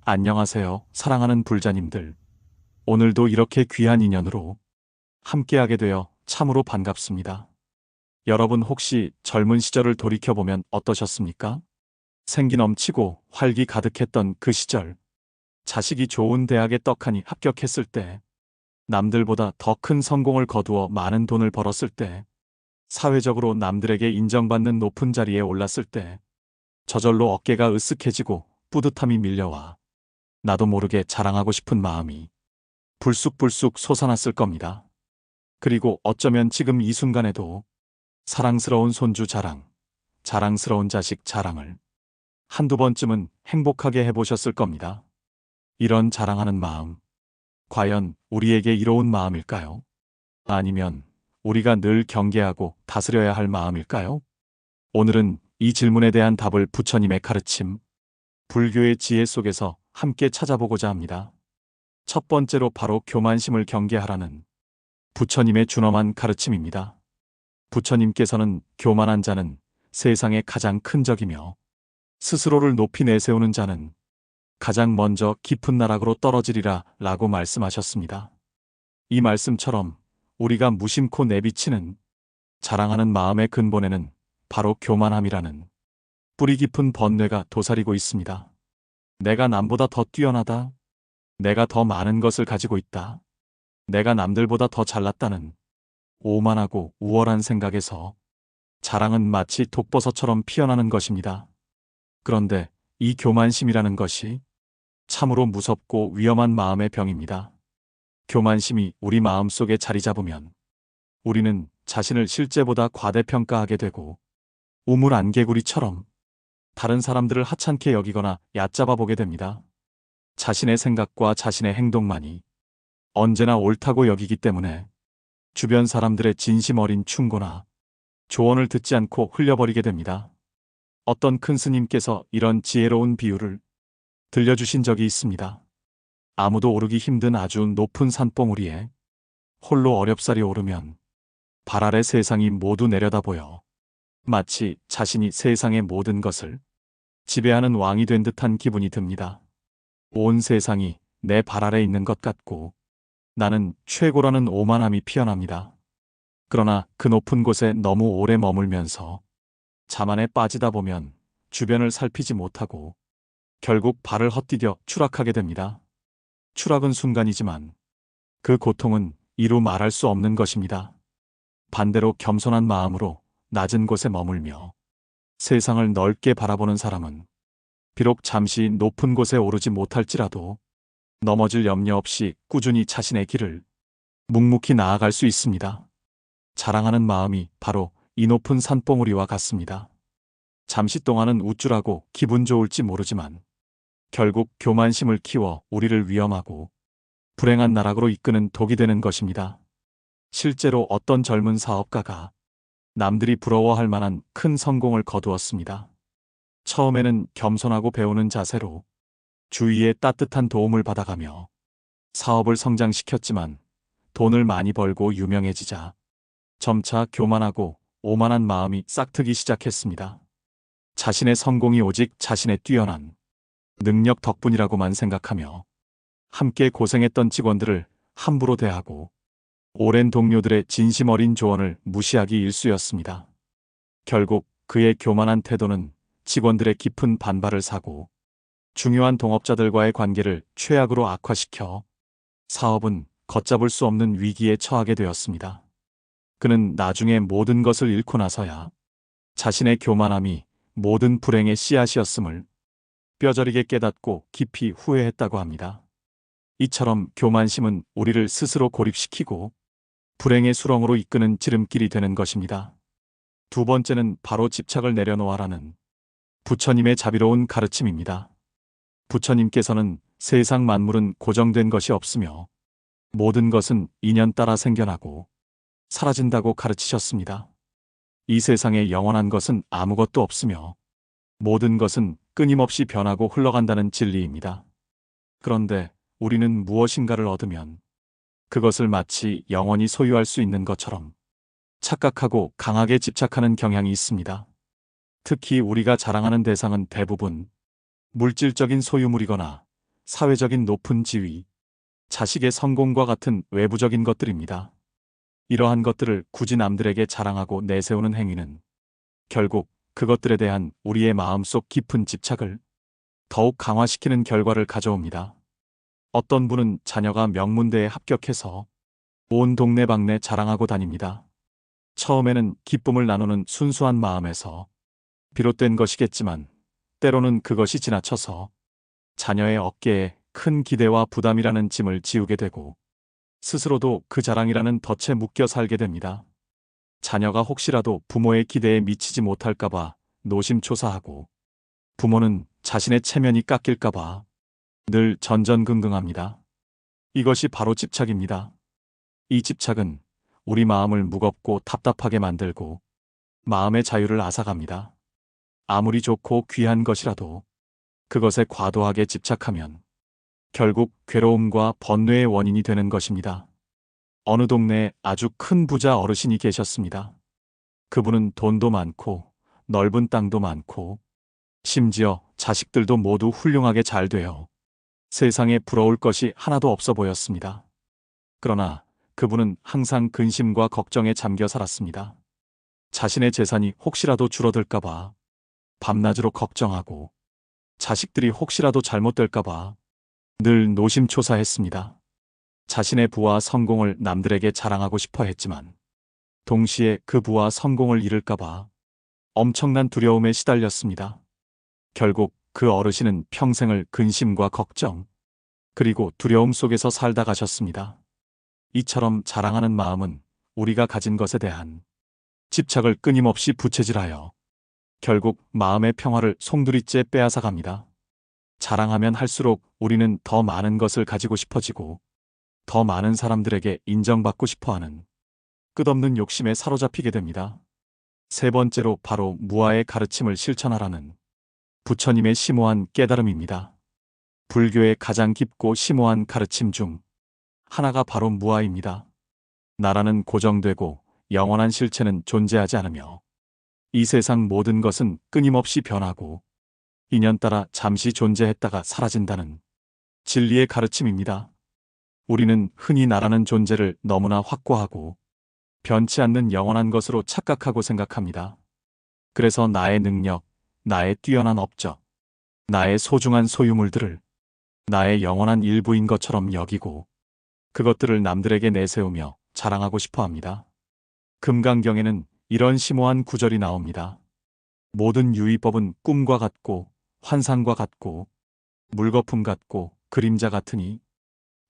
안녕하세요, 사랑하는 불자님들. 오늘도 이렇게 귀한 인연으로 함께하게 되어 참으로 반갑습니다. 여러분 혹시 젊은 시절을 돌이켜보면 어떠셨습니까? 생기 넘치고 활기 가득했던 그 시절. 자식이 좋은 대학에 떡하니 합격했을 때, 남들보다 더 큰 성공을 거두어 많은 돈을 벌었을 때, 사회적으로 남들에게 인정받는 높은 자리에 올랐을 때, 저절로 어깨가 으쓱해지고 뿌듯함이 밀려와 나도 모르게 자랑하고 싶은 마음이 불쑥불쑥 솟아났을 겁니다. 그리고 어쩌면 지금 이 순간에도 사랑스러운 손주 자랑, 자랑스러운 자식 자랑을 한두 번쯤은 행복하게 해보셨을 겁니다. 이런 자랑하는 마음, 과연 우리에게 이로운 마음일까요? 아니면 우리가 늘 경계하고 다스려야 할 마음일까요? 오늘은 이 질문에 대한 답을 부처님의 가르침, 불교의 지혜 속에서 함께 찾아보고자 합니다. 첫 번째로 바로 교만심을 경계하라는 부처님의 준엄한 가르침입니다. 부처님께서는 교만한 자는 세상의 가장 큰 적이며 스스로를 높이 내세우는 자는 가장 먼저 깊은 나락으로 떨어지리라 라고 말씀하셨습니다. 이 말씀처럼 우리가 무심코 내비치는 자랑하는 마음의 근본에는 바로 교만함이라는 뿌리 깊은 번뇌가 도사리고 있습니다. 내가 남보다 더 뛰어나다. 내가 더 많은 것을 가지고 있다. 내가 남들보다 더 잘났다는 오만하고 우월한 생각에서 자랑은 마치 독버섯처럼 피어나는 것입니다. 그런데 이 교만심이라는 것이 참으로 무섭고 위험한 마음의 병입니다. 교만심이 우리 마음속에 자리 잡으면 우리는 자신을 실제보다 과대평가하게 되고 우물안개구리처럼 다른 사람들을 하찮게 여기거나 얕잡아 보게 됩니다. 자신의 생각과 자신의 행동만이 언제나 옳다고 여기기 때문에 주변 사람들의 진심 어린 충고나 조언을 듣지 않고 흘려버리게 됩니다. 어떤 큰 스님께서 이런 지혜로운 비유를 들려주신 적이 있습니다. 아무도 오르기 힘든 아주 높은 산봉우리에 홀로 어렵사리 오르면 발 아래 세상이 모두 내려다보여 마치 자신이 세상의 모든 것을 지배하는 왕이 된 듯한 기분이 듭니다. 온 세상이 내 발 아래 있는 것 같고 나는 최고라는 오만함이 피어납니다. 그러나 그 높은 곳에 너무 오래 머물면서 자만에 빠지다 보면 주변을 살피지 못하고 결국 발을 헛디뎌 추락하게 됩니다. 추락은 순간이지만 그 고통은 이루 말할 수 없는 것입니다. 반대로 겸손한 마음으로 낮은 곳에 머물며 세상을 넓게 바라보는 사람은 비록 잠시 높은 곳에 오르지 못할지라도 넘어질 염려 없이 꾸준히 자신의 길을 묵묵히 나아갈 수 있습니다. 자랑하는 마음이 바로 이 높은 산봉우리와 같습니다. 잠시 동안은 우쭐하고 기분 좋을지 모르지만 결국 교만심을 키워 우리를 위험하고 불행한 나락으로 이끄는 독이 되는 것입니다. 실제로 어떤 젊은 사업가가 남들이 부러워할 만한 큰 성공을 거두었습니다. 처음에는 겸손하고 배우는 자세로 주위의 따뜻한 도움을 받아가며 사업을 성장시켰지만 돈을 많이 벌고 유명해지자 점차 교만하고 오만한 마음이 싹트기 시작했습니다. 자신의 성공이 오직 자신의 뛰어난 능력 덕분이라고만 생각하며 함께 고생했던 직원들을 함부로 대하고 오랜 동료들의 진심 어린 조언을 무시하기 일쑤였습니다. 결국 그의 교만한 태도는 직원들의 깊은 반발을 사고 중요한 동업자들과의 관계를 최악으로 악화시켜 사업은 걷잡을 수 없는 위기에 처하게 되었습니다. 그는 나중에 모든 것을 잃고 나서야 자신의 교만함이 모든 불행의 씨앗이었음을 뼈저리게 깨닫고 깊이 후회했다고 합니다. 이처럼 교만심은 우리를 스스로 고립시키고 불행의 수렁으로 이끄는 지름길이 되는 것입니다. 두 번째는 바로 집착을 내려놓아라는 부처님의 자비로운 가르침입니다. 부처님께서는 세상 만물은 고정된 것이 없으며 모든 것은 인연 따라 생겨나고 사라진다고 가르치셨습니다. 이 세상에 영원한 것은 아무것도 없으며 모든 것은 끊임없이 변하고 흘러간다는 진리입니다. 그런데 우리는 무엇인가를 얻으면 그것을 마치 영원히 소유할 수 있는 것처럼 착각하고 강하게 집착하는 경향이 있습니다. 특히 우리가 자랑하는 대상은 대부분 물질적인 소유물이거나 사회적인 높은 지위, 자식의 성공과 같은 외부적인 것들입니다. 이러한 것들을 굳이 남들에게 자랑하고 내세우는 행위는 결국 그것들에 대한 우리의 마음속 깊은 집착을 더욱 강화시키는 결과를 가져옵니다. 어떤 분은 자녀가 명문대에 합격해서 온 동네방네 자랑하고 다닙니다. 처음에는 기쁨을 나누는 순수한 마음에서 비롯된 것이겠지만 때로는 그것이 지나쳐서 자녀의 어깨에 큰 기대와 부담이라는 짐을 지우게 되고 스스로도 그 자랑이라는 덫에 묶여 살게 됩니다. 자녀가 혹시라도 부모의 기대에 미치지 못할까봐 노심초사하고 부모는 자신의 체면이 깎일까봐 늘 전전긍긍합니다. 이것이 바로 집착입니다. 이 집착은 우리 마음을 무겁고 답답하게 만들고 마음의 자유를 앗아갑니다. 아무리 좋고 귀한 것이라도 그것에 과도하게 집착하면 결국 괴로움과 번뇌의 원인이 되는 것입니다. 어느 동네에 아주 큰 부자 어르신이 계셨습니다. 그분은 돈도 많고 넓은 땅도 많고 심지어 자식들도 모두 훌륭하게 잘 되어 세상에 부러울 것이 하나도 없어 보였습니다. 그러나 그분은 항상 근심과 걱정에 잠겨 살았습니다. 자신의 재산이 혹시라도 줄어들까봐 밤낮으로 걱정하고 자식들이 혹시라도 잘못될까봐 늘 노심초사했습니다. 자신의 부와 성공을 남들에게 자랑하고 싶어 했지만 동시에 그 부와 성공을 잃을까봐 엄청난 두려움에 시달렸습니다. 결국 그 어르신은 평생을 근심과 걱정, 그리고 두려움 속에서 살다 가셨습니다. 이처럼 자랑하는 마음은 우리가 가진 것에 대한 집착을 끊임없이 부채질하여 결국 마음의 평화를 송두리째 빼앗아갑니다. 자랑하면 할수록 우리는 더 많은 것을 가지고 싶어지고 더 많은 사람들에게 인정받고 싶어하는 끝없는 욕심에 사로잡히게 됩니다. 세 번째로 바로 무아의 가르침을 실천하라는 부처님의 심오한 깨달음입니다. 불교의 가장 깊고 심오한 가르침 중 하나가 바로 무아입니다. 나라는 고정되고 영원한 실체는 존재하지 않으며 이 세상 모든 것은 끊임없이 변하고 인연 따라 잠시 존재했다가 사라진다는 진리의 가르침입니다. 우리는 흔히 나라는 존재를 너무나 확고하고 변치 않는 영원한 것으로 착각하고 생각합니다. 그래서 나의 능력, 나의 뛰어난 업적, 나의 소중한 소유물들을 나의 영원한 일부인 것처럼 여기고 그것들을 남들에게 내세우며 자랑하고 싶어 합니다. 금강경에는 이런 심오한 구절이 나옵니다. 모든 유의법은 꿈과 같고 환상과 같고 물거품 같고 그림자 같으니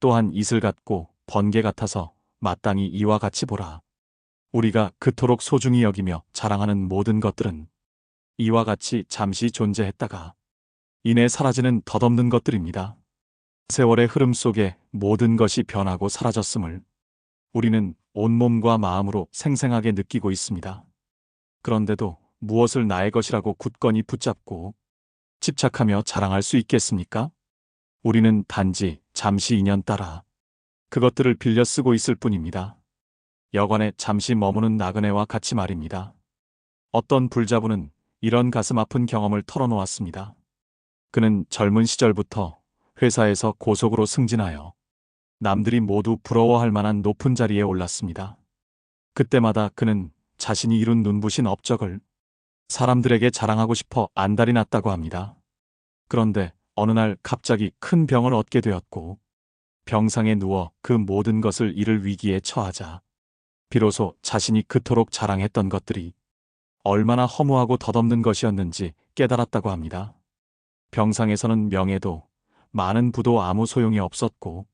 또한 이슬 같고 번개 같아서 마땅히 이와 같이 보라. 우리가 그토록 소중히 여기며 자랑하는 모든 것들은 이와 같이 잠시 존재했다가 이내 사라지는 덧없는 것들입니다. 세월의 흐름 속에 모든 것이 변하고 사라졌음을 우리는 온몸과 마음으로 생생하게 느끼고 있습니다. 그런데도 무엇을 나의 것이라고 굳건히 붙잡고 집착하며 자랑할 수 있겠습니까? 우리는 단지 잠시 인연 따라 그것들을 빌려 쓰고 있을 뿐입니다. 여관에 잠시 머무는 나그네와 같이 말입니다. 어떤 불자분은 이런 가슴 아픈 경험을 털어놓았습니다. 그는 젊은 시절부터 회사에서 고속으로 승진하여 남들이 모두 부러워할 만한 높은 자리에 올랐습니다. 그때마다 그는 자신이 이룬 눈부신 업적을 사람들에게 자랑하고 싶어 안달이 났다고 합니다. 그런데 어느 날 갑자기 큰 병을 얻게 되었고 병상에 누워 그 모든 것을 잃을 위기에 처하자 비로소 자신이 그토록 자랑했던 것들이 얼마나 허무하고 덧없는 것이었는지 깨달았다고 합니다. 병상에서는 명예도 많은 부도 아무 소용이 없었고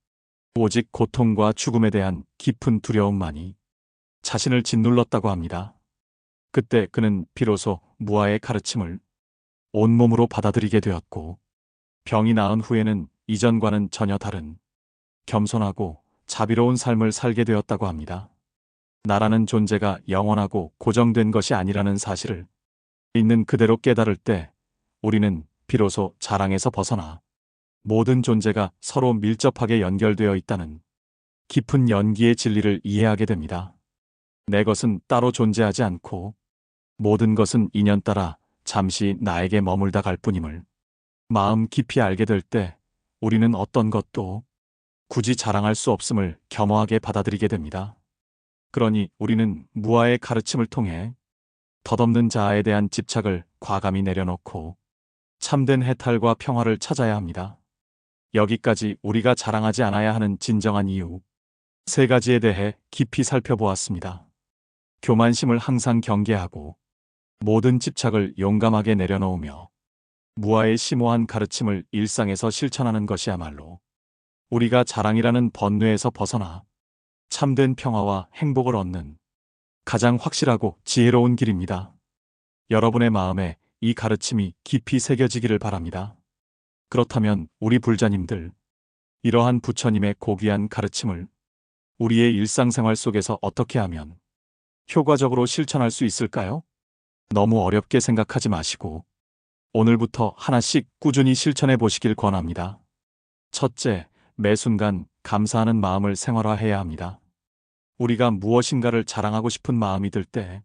오직 고통과 죽음에 대한 깊은 두려움만이 자신을 짓눌렀다고 합니다. 그때 그는 비로소 무아의 가르침을 온몸으로 받아들이게 되었고 병이 나은 후에는 이전과는 전혀 다른 겸손하고 자비로운 삶을 살게 되었다고 합니다. 나라는 존재가 영원하고 고정된 것이 아니라는 사실을 있는 그대로 깨달을 때 우리는 비로소 자랑에서 벗어나 모든 존재가 서로 밀접하게 연결되어 있다는 깊은 연기의 진리를 이해하게 됩니다. 내 것은 따로 존재하지 않고 모든 것은 인연 따라 잠시 나에게 머물다 갈 뿐임을 마음 깊이 알게 될 때 우리는 어떤 것도 굳이 자랑할 수 없음을 겸허하게 받아들이게 됩니다. 그러니 우리는 무아의 가르침을 통해 덧없는 자아에 대한 집착을 과감히 내려놓고 참된 해탈과 평화를 찾아야 합니다. 여기까지 우리가 자랑하지 않아야 하는 진정한 이유 3가지에 대해 깊이 살펴보았습니다. 교만심을 항상 경계하고 모든 집착을 용감하게 내려놓으며 무아의 심오한 가르침을 일상에서 실천하는 것이야말로 우리가 자랑이라는 번뇌에서 벗어나 참된 평화와 행복을 얻는 가장 확실하고 지혜로운 길입니다. 여러분의 마음에 이 가르침이 깊이 새겨지기를 바랍니다. 그렇다면 우리 불자님들, 이러한 부처님의 고귀한 가르침을 우리의 일상생활 속에서 어떻게 하면 효과적으로 실천할 수 있을까요? 너무 어렵게 생각하지 마시고 오늘부터 하나씩 꾸준히 실천해 보시길 권합니다. 첫째, 매 순간 감사하는 마음을 생활화해야 합니다. 우리가 무엇인가를 자랑하고 싶은 마음이 들 때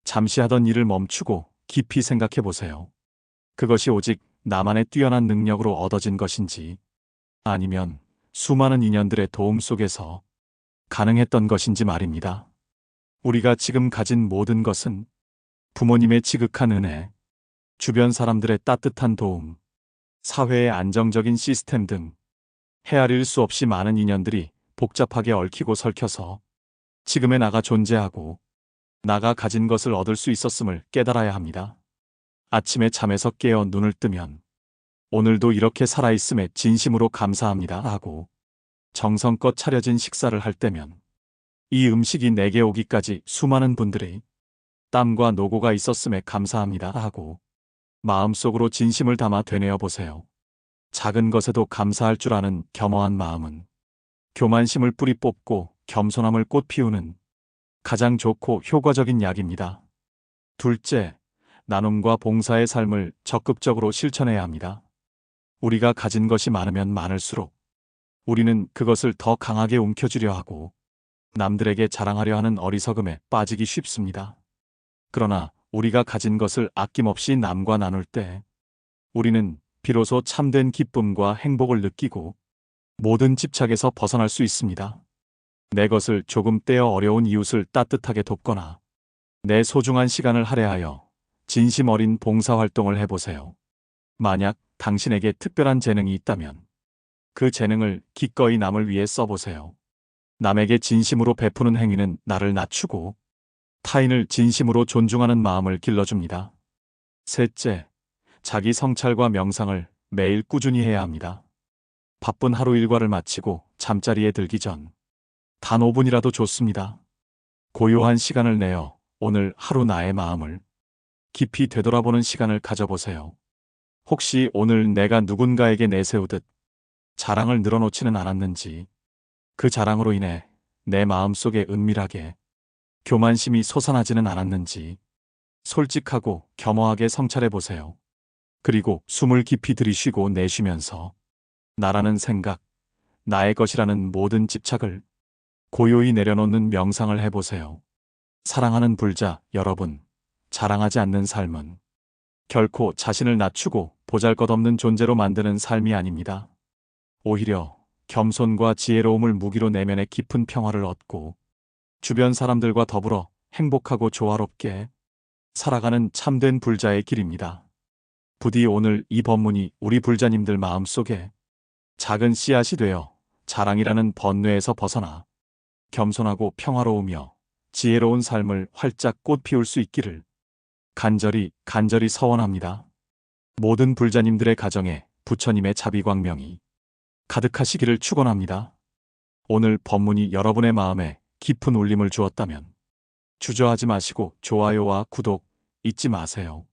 잠시 하던 일을 멈추고 깊이 생각해 보세요. 그것이 오직 나만의 뛰어난 능력으로 얻어진 것인지 아니면 수많은 인연들의 도움 속에서 가능했던 것인지 말입니다. 우리가 지금 가진 모든 것은 부모님의 지극한 은혜, 주변 사람들의 따뜻한 도움, 사회의 안정적인 시스템 등 헤아릴 수 없이 많은 인연들이 복잡하게 얽히고 설켜서 지금의 나가 존재하고 나가 가진 것을 얻을 수 있었음을 깨달아야 합니다. 아침에 잠에서 깨어 눈을 뜨면 오늘도 이렇게 살아있음에 진심으로 감사합니다 하고 정성껏 차려진 식사를 할 때면 이 음식이 내게 오기까지 수많은 분들의 땀과 노고가 있었음에 감사합니다 하고 마음속으로 진심을 담아 되뇌어 보세요. 작은 것에도 감사할 줄 아는 겸허한 마음은 교만심을 뿌리 뽑고 겸손함을 꽃 피우는 가장 좋고 효과적인 약입니다. 둘째, 나눔과 봉사의 삶을 적극적으로 실천해야 합니다. 우리가 가진 것이 많으면 많을수록 우리는 그것을 더 강하게 움켜쥐려 하고 남들에게 자랑하려 하는 어리석음에 빠지기 쉽습니다. 그러나 우리가 가진 것을 아낌없이 남과 나눌 때 우리는 비로소 참된 기쁨과 행복을 느끼고 모든 집착에서 벗어날 수 있습니다. 내 것을 조금 떼어 어려운 이웃을 따뜻하게 돕거나 내 소중한 시간을 할애하여 진심 어린 봉사활동을 해보세요. 만약 당신에게 특별한 재능이 있다면 그 재능을 기꺼이 남을 위해 써보세요. 남에게 진심으로 베푸는 행위는 나를 낮추고 타인을 진심으로 존중하는 마음을 길러줍니다. 셋째, 자기 성찰과 명상을 매일 꾸준히 해야 합니다. 바쁜 하루 일과를 마치고 잠자리에 들기 전 단 5분이라도 좋습니다. 고요한 시간을 내어 오늘 하루 나의 마음을 깊이 되돌아보는 시간을 가져보세요. 혹시 오늘 내가 누군가에게 내세우듯 자랑을 늘어놓지는 않았는지, 그 자랑으로 인해 내 마음속에 은밀하게 교만심이 솟아나지는 않았는지 솔직하고 겸허하게 성찰해 보세요. 그리고 숨을 깊이 들이쉬고 내쉬면서 나라는 생각, 나의 것이라는 모든 집착을 고요히 내려놓는 명상을 해보세요. 사랑하는 불자 여러분, 자랑하지 않는 삶은 결코 자신을 낮추고 보잘것없는 존재로 만드는 삶이 아닙니다. 오히려 겸손과 지혜로움을 무기로 내면의 깊은 평화를 얻고 주변 사람들과 더불어 행복하고 조화롭게 살아가는 참된 불자의 길입니다. 부디 오늘 이 법문이 우리 불자님들 마음속에 작은 씨앗이 되어 자랑이라는 번뇌에서 벗어나 겸손하고 평화로우며 지혜로운 삶을 활짝 꽃피울 수 있기를 간절히 서원합니다. 모든 불자님들의 가정에 부처님의 자비광명이 가득하시기를 축원합니다. 오늘 법문이 여러분의 마음에 깊은 울림을 주었다면 주저하지 마시고 좋아요와 구독 잊지 마세요.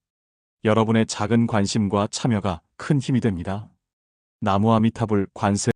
여러분의 작은 관심과 참여가 큰 힘이 됩니다. 나무 아미타불 관세